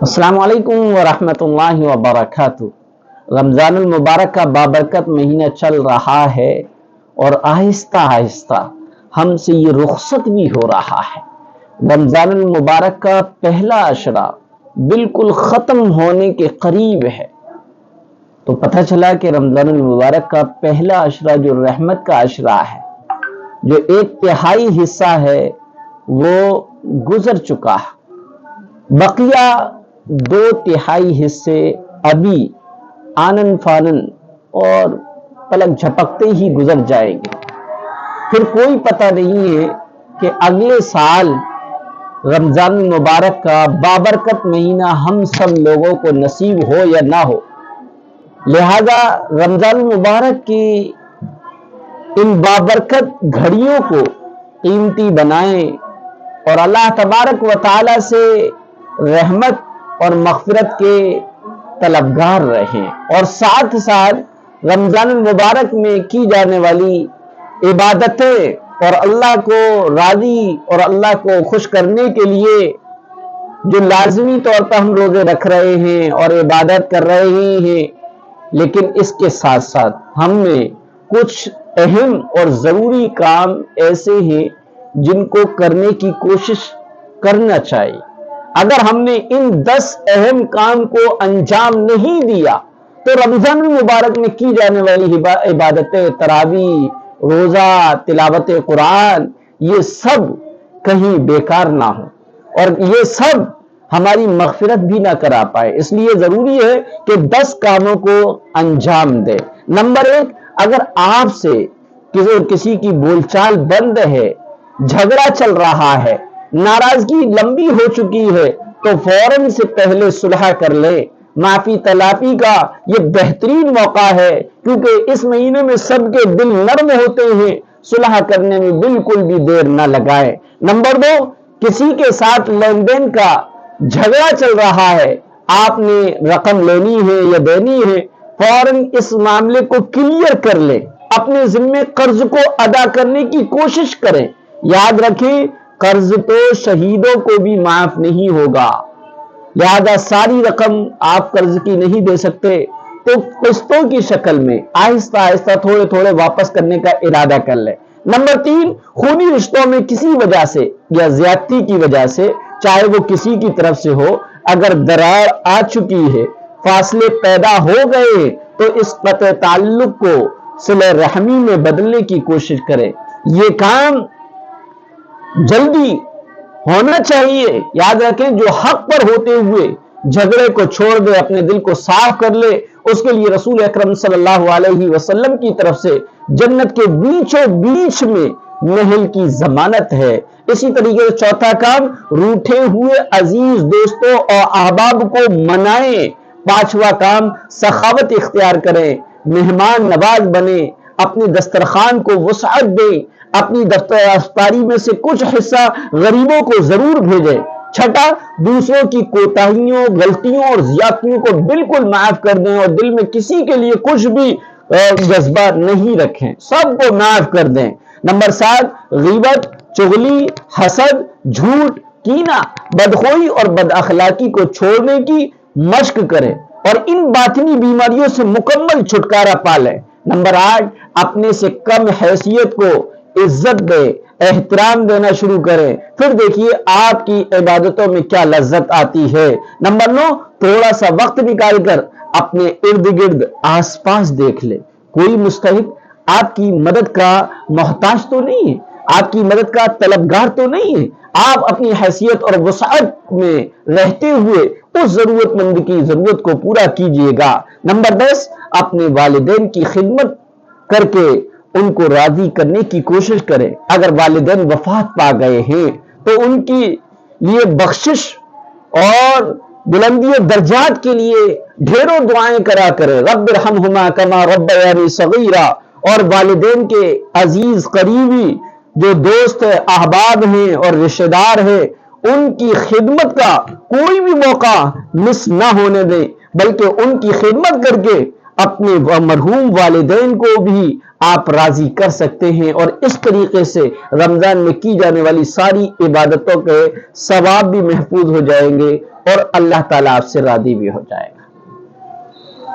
السلام علیکم ورحمۃ اللہ وبرکاتہ۔ رمضان المبارک کا بابرکت مہینہ چل رہا ہے اور آہستہ آہستہ ہم سے یہ رخصت بھی ہو رہا ہے۔ رمضان المبارک کا پہلا عشرہ بالکل ختم ہونے کے قریب ہے، تو پتہ چلا کہ رمضان المبارک کا پہلا عشرہ جو رحمت کا عشرہ ہے، جو 1/3 حصہ ہے وہ گزر چکا ہے۔ بقیہ 2/3 حصے ابھی آنن فانن اور پلک جھپکتے ہی گزر جائیں گے۔ پھر کوئی پتہ نہیں ہے کہ اگلے سال رمضان المبارک کا بابرکت مہینہ ہم سب لوگوں کو نصیب ہو یا نہ ہو۔ لہذا رمضان المبارک کی ان بابرکت گھڑیوں کو قیمتی بنائیں اور اللہ تبارک و تعالی سے رحمت اور مغفرت کے طلبگار رہیں، اور ساتھ ساتھ رمضان المبارک میں کی جانے والی عبادتیں اور اللہ کو راضی اور اللہ کو خوش کرنے کے لیے جو لازمی طور پر ہم روزے رکھ رہے ہیں اور عبادت کر رہے ہیں، لیکن اس کے ساتھ ساتھ ہم میں کچھ اہم اور ضروری کام ایسے ہیں جن کو کرنے کی کوشش کرنا چاہیے۔ اگر ہم نے ان 10 اہم کام کو انجام نہیں دیا تو رمضان المبارک میں کی جانے والی عبادتیں، تراویح، روزہ، تلاوت قرآن، یہ سب کہیں بیکار نہ ہو اور یہ سب ہماری مغفرت بھی نہ کرا پائے۔ اس لیے ضروری ہے کہ 10 کاموں کو انجام دے۔ نمبر 1، اگر آپ سے کسی کی بول چال بند ہے، جھگڑا چل رہا ہے، ناراضگی لمبی ہو چکی ہے، تو فوراً سے پہلے صلح کر لے۔ معافی تلافی کا یہ بہترین موقع ہے، کیونکہ اس مہینے میں سب کے دل نرم ہوتے ہیں۔ صلح کرنے میں بالکل بھی دیر نہ لگائیں۔ نمبر 2، کسی کے ساتھ لین دین کا جھگڑا چل رہا ہے، آپ نے رقم لینی ہے یا دینی ہے، فوراً اس معاملے کو کلیئر کر لیں۔ اپنے ذمے قرض کو ادا کرنے کی کوشش کریں۔ یاد رکھیں، قرض تو شہیدوں کو بھی معاف نہیں ہوگا، لہذا ساری رقم آپ قرض کی نہیں دے سکتے تو قسطوں کی شکل میں آہستہ آہستہ تھوڑے تھوڑے واپس کرنے کا ارادہ کر لیں۔ نمبر 3، خونی رشتوں میں کسی وجہ سے یا زیادتی کی وجہ سے، چاہے وہ کسی کی طرف سے ہو، اگر درار آ چکی ہے، فاصلے پیدا ہو گئے ہیں، تو اس قطع تعلق کو صلہ رحمی میں بدلنے کی کوشش کریں۔ یہ کام جلدی ہونا چاہیے۔ یاد رکھیں، جو حق پر ہوتے ہوئے جھگڑے کو چھوڑ دے، اپنے دل کو صاف کر لے، اس کے لیے رسول اکرم صلی اللہ علیہ وسلم کی طرف سے جنت کے بیچوں بیچ میں محل کی ضمانت ہے۔ اسی طریقے سے چوتھا کام، روٹھے ہوئے عزیز دوستوں اور احباب کو منائیں۔ پانچواں کام، سخاوت اختیار کریں، مہمان نواز بنیں، اپنے دسترخوان کو وسعت دیں، اپنی افطاری میں سے کچھ حصہ غریبوں کو ضرور بھیجیں۔ چھٹا، دوسروں کی کوتاہیوں، غلطیوں اور زیادتیوں کو بالکل معاف کر دیں اور دل میں کسی کے لیے کچھ بھی جذبہ نہیں رکھیں، سب کو معاف کر دیں۔ نمبر 7، غیبت، چغلی، حسد، جھوٹ، کینہ، بدخوئی اور بد اخلاقی کو چھوڑنے کی مشق کریں اور ان باطنی بیماریوں سے مکمل چھٹکارا پا لیں۔ نمبر 8، اپنے سے کم حیثیت کو عزت دے، احترام دینا شروع کریں، پھر دیکھیے آپ کی عبادتوں میں کیا لذت آتی ہے۔ نمبر 9، تھوڑا سا وقت نکال کر اپنے ارد گرد آس پاس دیکھ لیں، کوئی مستحق آپ کی مدد کا محتاج تو نہیں ہے، آپ کی مدد کا طلبگار تو نہیں ہے۔ آپ اپنی حیثیت اور وسعت میں رہتے ہوئے اس ضرورت مند کی ضرورت کو پورا کیجیے گا۔ نمبر 10، اپنے والدین کی خدمت کر کے ان کو راضی کرنے کی کوشش کریں۔ اگر والدین وفات پا گئے ہیں تو ان کی لیے بخشش اور بلندی درجات کے لیے ڈھیروں دعائیں کرا کریں۔ رب ارحمہما کما ربیانی صغیرا، اور والدین کے عزیز قریبی جو دوست ہیں، احباب ہیں اور رشتہ دار ہیں، ان کی خدمت کا کوئی بھی موقع مس نہ ہونے دیں، بلکہ ان کی خدمت کر کے اپنے مرحوم والدین کو بھی آپ راضی کر سکتے ہیں، اور اس طریقے سے رمضان میں کی جانے والی ساری عبادتوں کے ثواب بھی محفوظ ہو جائیں گے اور اللہ تعالیٰ آپ سے راضی بھی ہو جائے گا۔